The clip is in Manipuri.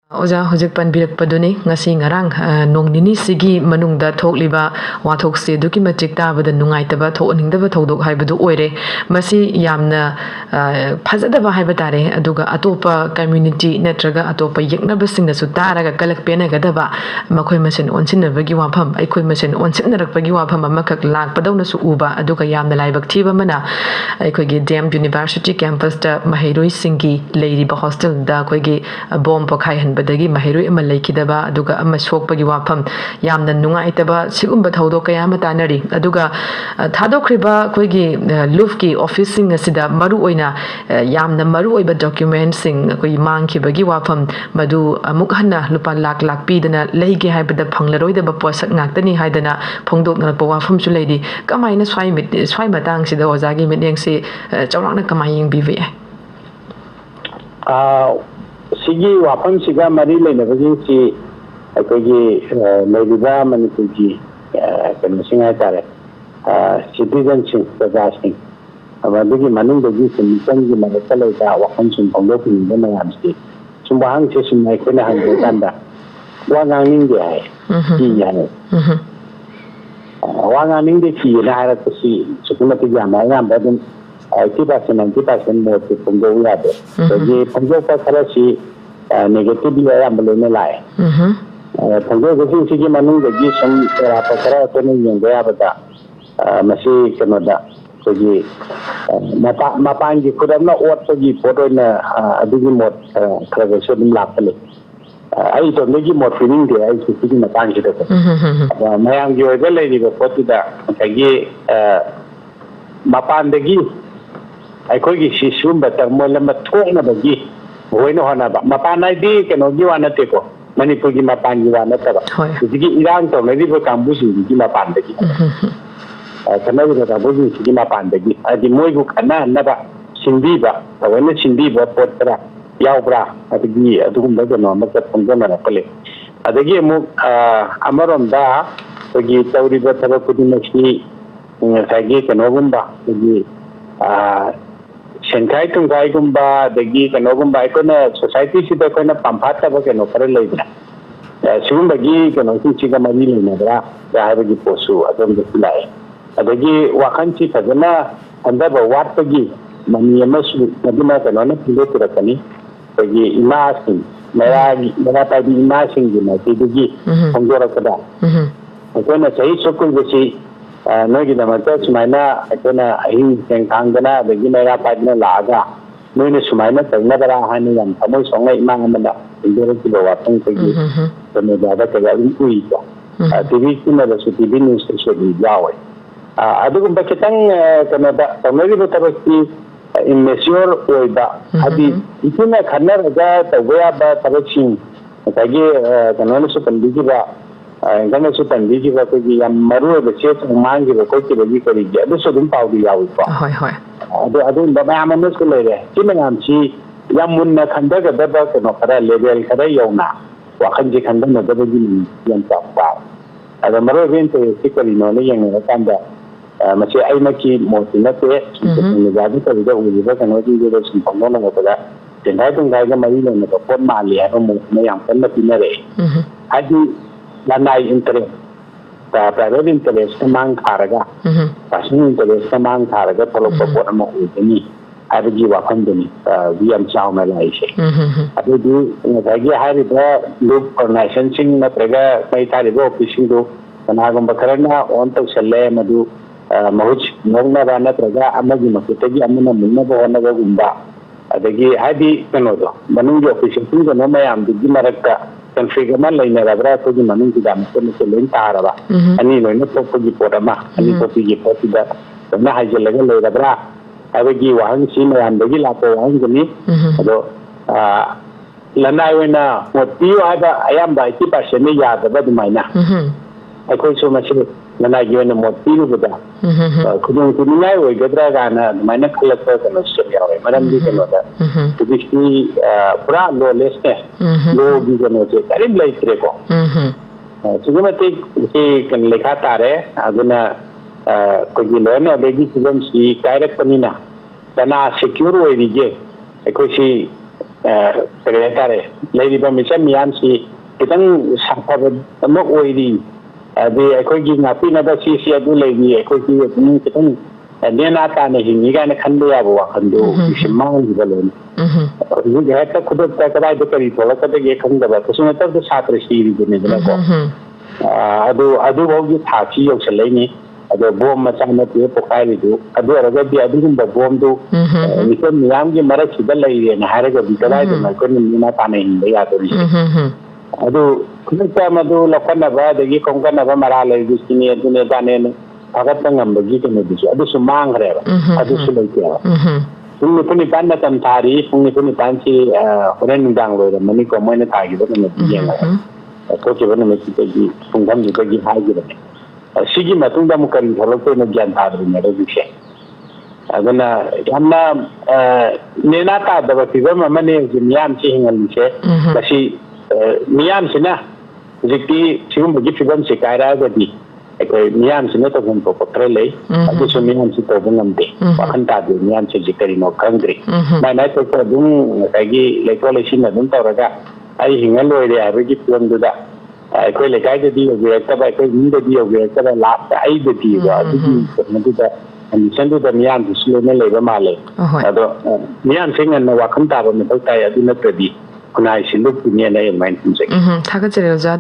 Oja hojik panbirak paduni ngasi ngarang nong nini sigi manungda thokliba wathok se duki machik tabada nungaitaba thoningdaba thodok haibadu oire masi yamna phajadaba haibatare aduga atopa community natraga atopa yeknaba singna su taraga kalak pena gadaba makhoi masen onsinabagi wafam aikoi masen onsinnarakpagi wafam amakak lakpadawna su uba aduga yamna laibak thiba mana aikoigi DM University campus ta mahairoi singi leiriba hostel da koigi bomb pokhai badagi mahirui ama leikidaba aduga ama sokpagi wafam yamna nungaitaba sigumba thodok kaya ama tanari aduga thadokriba koigi lufki officing asida maru oina yamna maru oiba documents sing koi mangkhibagi wafam madu amuk hanna lupa lak lak pidana leige haibada phanglaroidaba posak ngaktani haidana phongdok nalpa wafam su leidi kamaina swai matang sida ozagi mitengsi chawrakna kamai yengbiwe Sigi wafam siga mari lena bagi si akogi lebiba manikuji kan singai tare citizenship processing abadagi manung bagi semicang di mana kalau dah wafam sumpah lo pun mana yang mesti sumpah hang si sumai kena hang tanda wangang ning dia iya ni wangang ning dia kiri na ada si cuma tiga macam badan 80% more to Pongo Yado. So, the Pongo Pakarasi negatively I am below the lie. Pongo goes in Manu, the Gishan, Pakara, Tony, and the Abata, Masi Canada. So, the Mapangi could have not what to give photo in a big more Kravashan Lapali. I don't make more feeling the eyes to put in the Pangi. My young girl, the lady, was put to that Mapandagi. Aikogi sisum batang mola matung na bagi bueno hana ba mapanai di keno giwana teko manipugi mapangi wana taba jadi irang to meri bo kambusi di mapan dagi kana bi ta bogi di mapan dagi adi moi bu kana na ba sindi ba wana sindi ba potra yaw bra adi adugum da no makta pungga na pale adagi mu amarom da bogi tawri ba taba kudi makshi sagi keno gumba bogi Shanghai Tungkai Gumba, the Geek and Ogumba, society, she took on a pampata book and opera later. Soon the Geek and Oki Chigamari, Nadra, the Havagi Posu, Adam the Fulai. The Geek Wakanchi Kazana, and the Watagi, Maniamas, Nadima, and on a pilot to the Kani, the Geek Imasing, Marata Imasing, the Geek, Hongora Kada. And when I say so could see. Nogi na mata sumaina akena ahi tengkangana bagi mera padna laga noine sumaina tengna bara hani yang tamoi songai imang amanda indore ki bawa tong tegi tene dada kaya ui ko TV kuna da su TV news station jawe adu ko baketang kana da tamoi betabaki immeasure oida adi ituna khanna raga tawaya ba tabachin tagi kanone su pandiji ba Gana su tandi ba ko gi maru ba che to mangi ba ko ki ba gi kari gi adu so dum pau di yawi ko adu ba ma ma ko le re ti ma am chi yamun na khanda ga da ba ko no kara level kara yauna wa khan ji khanda na da ba gi yan ta ba ada maru ben te ti kari no ne yang na tanda ma che ai ma ki mo ti na te ni ga di ko da u ba kan odi de sun pang no na ko da ten dai tung ga mari ne ko pon ma le ha mo na yang pen na ti na re adi Lanai interest, private interest mang kharaga, personal interest mang kharaga, kalau perbuatan mau ini, ada jiwa kanduni, biar jauh melaishi. Ada di lagi hari itu loop organization na mereka kait hari itu officing itu, karena agam bakarana untuk selai madu mahuj nongna bana mereka amagi makita ji amuna munna bawana gumba. Ada di hari kenodo, manunggu officing itu kan nama yang di mereka configurement lainnya berapa tu di mana kita mesti lain tahara bah. Ani loinnya pergi porama, ani pergi tidak. Karena hasil lagi lain berapa. Abegi wahang sini yang bagi lapo wahang ini. Ado lanai wena motiu ada ayam baik pas ini ya ada di mana. Aku cuma sih lanai wena motiu beda. Kemudian nilai wajah kerana mana kalau kalau sebenarnya macam ni kalau ada. Jadi pura lo lesnya. Lo juga nanti karim lagi terko. Juga nanti si lekha tare, aguna kujilana bagi sebelum si karet penina, karena secure wajib. Aku si ꯀꯔꯤ ꯍꯥꯏꯇꯥꯔꯦ ꯂꯩꯔꯤꯕ ꯃꯤꯆꯝ ꯃꯤꯌꯥꯝꯁꯤ ꯈꯤꯇꯪ ꯁꯥꯐꯕ ꯑꯃ ꯑꯣꯏꯔꯤ ꯑꯗꯩ ꯑꯩꯈꯣꯏꯒꯤ ꯉꯥꯛꯄꯤꯅꯕ ꯁꯤ ꯑꯗꯨ ꯂꯩꯔꯤ ꯑꯩꯈꯣꯏꯒꯤ ꯑꯗꯨꯝ ꯈꯤꯇꯪ ꯅꯦꯅꯥ ꯇꯥꯅ ꯍꯤꯡꯉꯤ ꯀꯥꯏꯅ ꯈꯟꯕ ꯌꯥꯕ ꯋꯥꯈꯜꯗꯣ ꯍꯧꯖꯤꯛꯁꯦ ꯃꯥꯡꯈꯤꯕ ꯂꯣꯏꯅ ꯍꯧꯖꯤꯛ ꯍꯦꯛꯇ ꯈꯨꯗꯛꯇ ꯀꯗꯥꯏꯗ ꯀꯔꯤ ꯊꯣꯛꯂꯛꯀꯗꯒꯦ ꯈꯪꯗꯕ ꯀꯩꯁꯨ ꯁꯥꯇ꯭ꯔ ꯁꯤꯔꯤꯕꯅꯤꯗꯅꯀꯣ ꯑꯗꯨꯐꯥꯎꯒꯤ ꯊꯥꯛꯁꯤ ꯌꯧꯁꯜꯂꯛꯏꯅꯤ ꯑꯗꯣ ꯕꯣꯝ ꯃꯆꯥ ꯅꯠꯇꯦ ꯄꯣꯈꯥꯏꯔꯤꯗꯨ ꯑꯗꯨ ꯑꯣꯏꯔꯒꯗꯤ ꯑꯗꯨꯒꯨꯝꯕ ꯕꯣꯝꯗꯨ ꯃꯤꯆꯝ ꯃꯤꯌꯥꯝꯒꯤ ꯃꯔꯛꯁꯤꯗ ꯂꯩꯔꯦꯅ ꯍꯥꯏꯔꯒꯗꯤ ꯀꯗꯥꯏꯗꯅꯣ ꯑꯩꯈꯣꯏꯅ ꯅꯦꯅꯥ ꯇꯥꯅ ꯍꯤꯡꯕ ꯌꯥꯗꯣꯔꯤꯁꯦ ꯑꯗꯨ ꯈꯨꯗꯛꯇ ꯃꯗꯨ ꯂꯧꯈꯠꯅꯕ ꯑꯗꯒꯤ ꯈꯣꯝꯒꯠꯅꯕ ꯃꯔꯥ ꯂꯩꯕꯁꯤꯅꯤ ꯑꯗꯨꯅꯦ ꯗꯥꯅꯦꯅ ꯐꯒꯠꯄ ꯉꯝꯕꯒꯤ ꯀꯩꯅꯣꯗꯨꯁꯨ ꯑꯗꯨꯁꯨ ꯃꯥꯡꯈ꯭ꯔꯦꯕ ꯑꯗꯨꯁꯨ ꯂꯩꯇꯦꯕ ꯄꯨꯡ 9 ꯃꯇꯝ ꯊꯥꯔꯤ ꯄꯨꯡ 9ꯁꯤ ꯍꯣꯔꯦꯟ ꯅꯨꯡꯗꯥꯡ ꯂꯣꯏꯔꯝꯃꯅꯤꯀꯣ ꯃꯣꯏꯅ ꯊꯥꯈꯤꯕ ꯅꯨꯃꯤꯠꯇꯨ ꯌꯦꯡꯉꯒ ꯊꯣꯛꯈꯤꯕ ꯅꯨꯃꯤꯠꯇꯨꯗꯒꯤ ꯄꯨꯡꯐꯝꯗꯨꯗꯒꯤ ꯍꯥꯏꯈꯤꯕꯅꯦ ꯁꯤꯒꯤ ꯃꯇꯨꯡꯗ ꯑꯃꯨꯛ ꯀꯔꯤ ꯊꯣꯛꯂꯛꯇꯣꯏꯅꯣ ꯒ꯭ꯌꯥꯟ ꯇꯥꯗ꯭ꯔꯤꯉꯩꯗ ꯍꯧꯖꯤꯛꯁꯦ ꯑꯗꯨꯅ ꯌꯥꯝꯅ ꯅꯦꯅꯥ ꯇꯥꯗꯕ ꯐꯤꯕꯝ ꯑꯃꯅꯦ ꯍꯧꯖꯤꯛ ꯃꯤꯌꯥꯝꯁꯤ ꯍꯤꯡꯍꯜꯂꯤꯁꯦ ꯃꯁꯤ ꯃꯤꯌꯥꯝꯁꯤꯅ ꯍꯧꯖꯤꯛꯇꯤ ꯁꯤꯒꯨꯝꯕꯒꯤ ꯐꯤꯕꯝꯁꯤ ꯀꯥꯏꯔꯛꯑꯒꯗꯤ ꯑꯩꯈꯣꯏ ꯃꯤꯌꯥꯝꯁꯤꯅ ꯇꯧꯐꯝ ꯊꯣꯛꯄ ꯈꯔ ꯂꯩ ꯑꯗꯨꯁꯨ ꯃꯤꯌꯥꯝꯁꯤ ꯇꯧꯕ ꯉꯝꯗꯦ ꯋꯥꯈꯜ ꯇꯥꯗꯦ ꯃꯤꯌꯥꯝꯁꯤ ꯍꯧꯖꯤꯛ ꯀꯔꯤꯅꯣ ꯈꯪꯗ꯭ꯔꯤ ꯃꯥꯏ ꯃꯥꯏ ꯊꯣꯛꯄ ꯑꯗꯨꯝ ꯉꯁꯥꯏꯒꯤ ꯂꯩꯊꯣꯛ ꯂꯩꯁꯤꯟ ꯑꯗꯨꯝ ꯇꯧꯔꯒ ꯑꯩ ꯍꯤꯡꯉ ꯂꯣꯏꯔꯦ ꯍꯥꯏꯕꯒꯤ ꯐꯤꯕꯝꯗꯨꯗ ꯑꯩꯈꯣꯏ ꯂꯩꯀꯥꯏꯗꯗꯤ ꯌꯧꯕꯤꯔꯛꯇꯕ ꯑꯩꯈꯣꯏ ꯃꯤꯗꯗꯤ ꯌꯧꯕꯤꯔꯛꯇꯕ ꯂꯥꯁꯇ ꯑꯩꯗꯗꯤꯕ ꯑꯗꯨꯒꯤ ꯀꯩꯅꯣꯗꯨꯗ ꯀꯟꯗꯤꯁꯟꯗꯨꯗ ꯃꯤꯌꯥꯝꯗꯨꯁꯨ ꯂꯣꯏꯅ ꯂꯩꯕ ꯃꯥꯜꯂꯦ ꯑꯗꯣ ꯃꯤꯌꯥꯝꯁꯦ ꯉꯟꯅ ꯋꯥꯈꯜ ꯇꯥꯕ ꯃꯊꯧ ꯇꯥꯏ ꯑꯗꯨ ꯅꯠꯇ꯭ꯔꯗꯤ ꯈꯨꯟꯅꯥꯏꯁꯤ ꯂꯨꯞꯈꯤꯅꯦꯅ ꯑꯩ ꯑꯗꯨꯃꯥꯏꯅ ꯈꯟꯖꯩ ꯊꯥꯒꯠꯆꯔꯤ ꯑꯣꯖꯥ